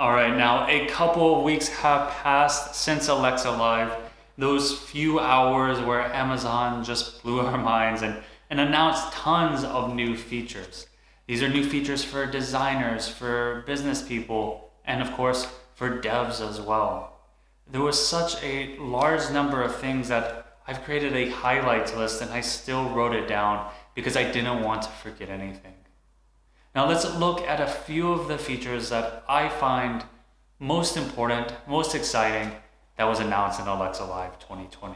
All right, now a couple of weeks have passed since Alexa Live, those few hours where Amazon just blew our minds and announced tons of new features. These are new features for designers, for business people, and of course for devs as well. There was such a large number of things that I've created a highlights list and I still wrote it down because I didn't want to forget anything. Now let's look at a few of the features that I find most important, most exciting that was announced in Alexa Live 2020.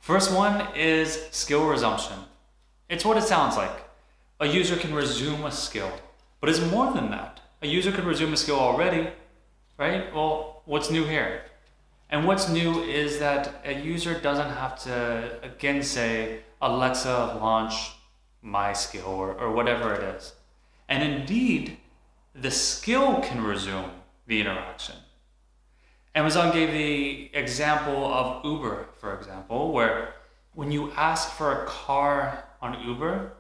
First one is skill resumption. It's what it sounds like. A user can resume a skill, but it's more than that. A user could resume a skill already, right? Well, what's new here? And what's new is that a user doesn't have to again say, Alexa, launch my skill or whatever it is. And indeed, the skill can resume the interaction. Amazon gave the example of Uber, for example, where when you ask for a car on Uber,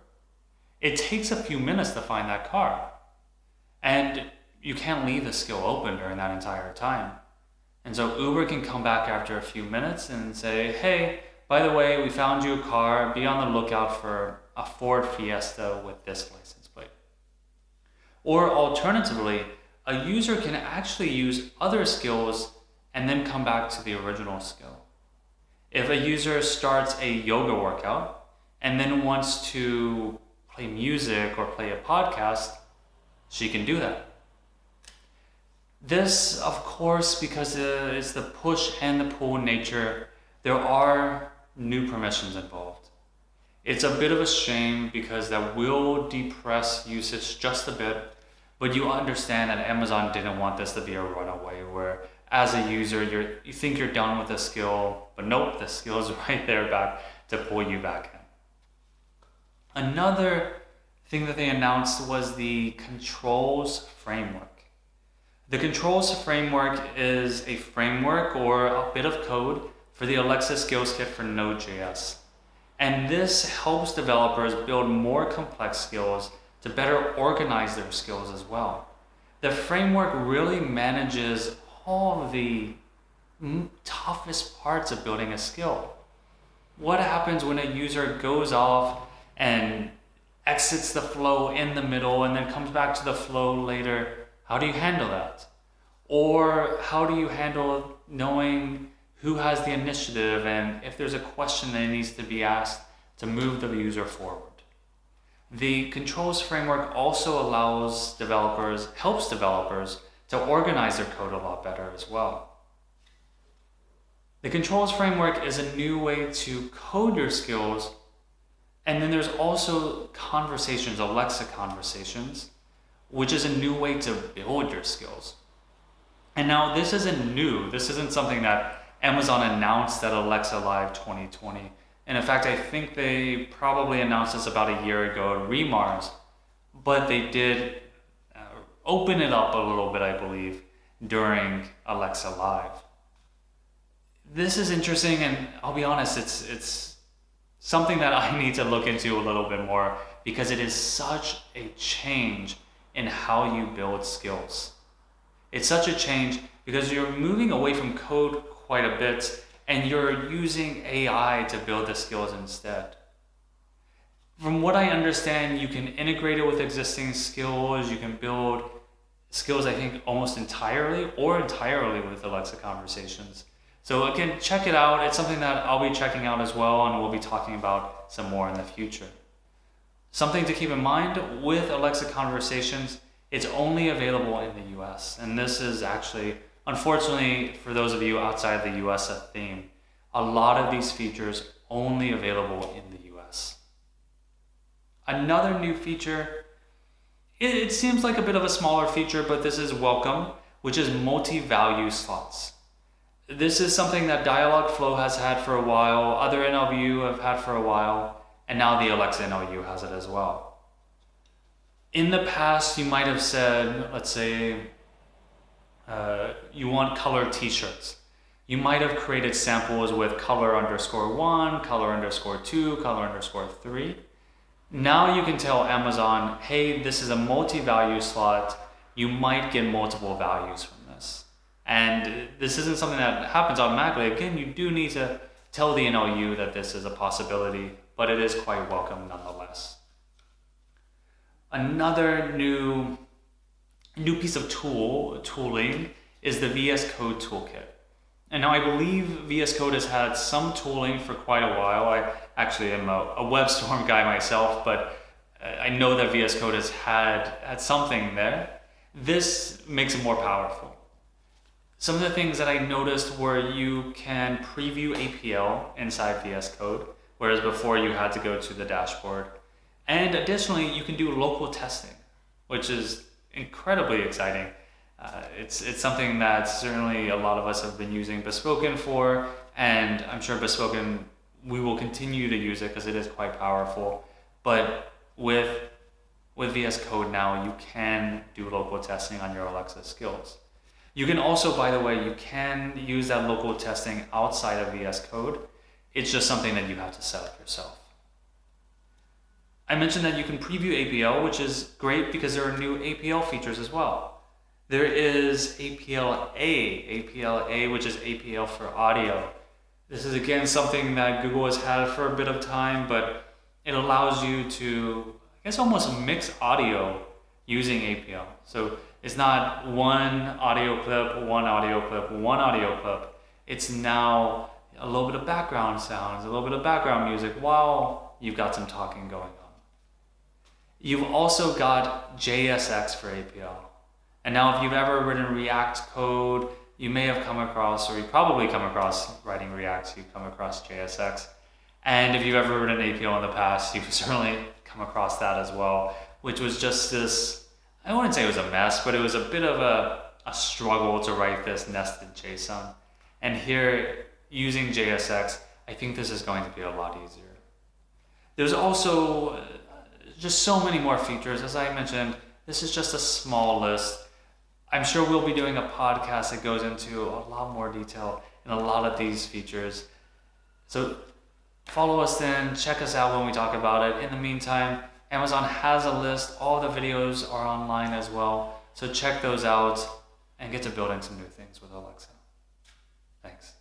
it takes a few minutes to find that car. And you can't leave the skill open during that entire time. And so Uber can come back after a few minutes and say, hey, by the way, we found you a car. Be on the lookout for a Ford Fiesta with this license plate. Or alternatively, a user can actually use other skills and then come back to the original skill. If a user starts a yoga workout and then wants to play music or play a podcast, she can do that. This, of course, because it's the push and the pull nature, there are new permissions involved. It's a bit of a shame because that will depress usage just a bit, but you understand that Amazon didn't want this to be a runaway where as a user you think you're done with the skill, but nope, the skill is right there back to pull you back in. Another thing that they announced was the controls framework. The controls framework is a framework or a bit of code for the Alexa Skills Kit for Node.js. And this helps developers build more complex skills to better organize their skills as well. The framework really manages all of the toughest parts of building a skill. What happens when a user goes off and exits the flow in the middle and then comes back to the flow later? How do you handle that? Or how do you handle knowing who has the initiative and if there's a question that needs to be asked to move the user forward? The controls framework also helps developers to organize their code a lot better as well. The controls framework is a new way to code your skills, and then there's also conversations, Alexa conversations, which is a new way to build your skills. And now this isn't new. This isn't something that Amazon announced at Alexa Live 2020. And in fact, I think they probably announced this about a year ago at Remars, but they did open it up a little bit, I believe, during Alexa Live. This is interesting, and I'll be honest, it's something that I need to look into a little bit more because it is such a change in how you build skills. It's such a change because you're moving away from code quite a bit and you're using AI to build the skills instead. From what I understand, you can integrate it with existing skills. You can build skills, I think, almost entirely with Alexa Conversations. So again, check it out. It's something that I'll be checking out as well, and we'll be talking about some more in the future. Something to keep in mind with Alexa Conversations, it's only available in the US. And this is actually, unfortunately, for those of you outside the US, a theme. A lot of these features only available in the US. Another new feature, it seems like a bit of a smaller feature, but this is welcome, which is multi-value slots. This is something that Dialogflow has had for a while, other NLU have had for a while, and now the Alexa NLU has it as well. In the past, you might have said, let's say, you want colored t-shirts. You might have created samples with color_1, color_2, color_3. Now you can tell Amazon, hey, this is a multi-value slot. you might get multiple values from this. And this isn't something that happens automatically. Again, you do need to tell the NLU that this is a possibility, but it is quite welcome nonetheless. Another new piece of tooling is the VS Code Toolkit. And now I believe VS Code has had some tooling for quite a while. I actually am a WebStorm guy myself, but I know that VS Code has had something there. This makes it more powerful. Some of the things that I noticed were you can preview APL inside VS Code, whereas before you had to go to the dashboard. And additionally, you can do local testing, which is incredibly exciting. It's something that certainly a lot of us have been using Bespoken for, and I'm sure Bespoken, we will continue to use it because it is quite powerful. But with VS Code now, you can do local testing on your Alexa skills. You can also, by the way, you can use that local testing outside of VS Code. It's just something that you have to set up yourself. I mentioned that you can preview APL, which is great because there are new APL features as well. There is APL-A, which is APL for audio. This is again something that Google has had for a bit of time, but it allows you to, I guess, almost mix audio using APL. So it's not one audio clip, one audio clip, one audio clip. It's now a little bit of background sounds, a little bit of background music while you've got some talking going on. You've also got JSX for APL. And now if you've ever written React code, you may have come across, or you probably come across writing React, so you've come across JSX. And if you've ever written APL in the past, you've certainly come across that as well, which was just this, I wouldn't say it was a mess, but it was a bit of a struggle to write this nested JSON. And here, using JSX, I think this is going to be a lot easier. There's also just so many more features. As I mentioned, this is just a small list. I'm sure we'll be doing a podcast that goes into a lot more detail in a lot of these features. So follow us then, check us out when we talk about it. In the meantime, Amazon has a list. All the videos are online as well. So check those out and get to building some new things with Alexa. Thanks.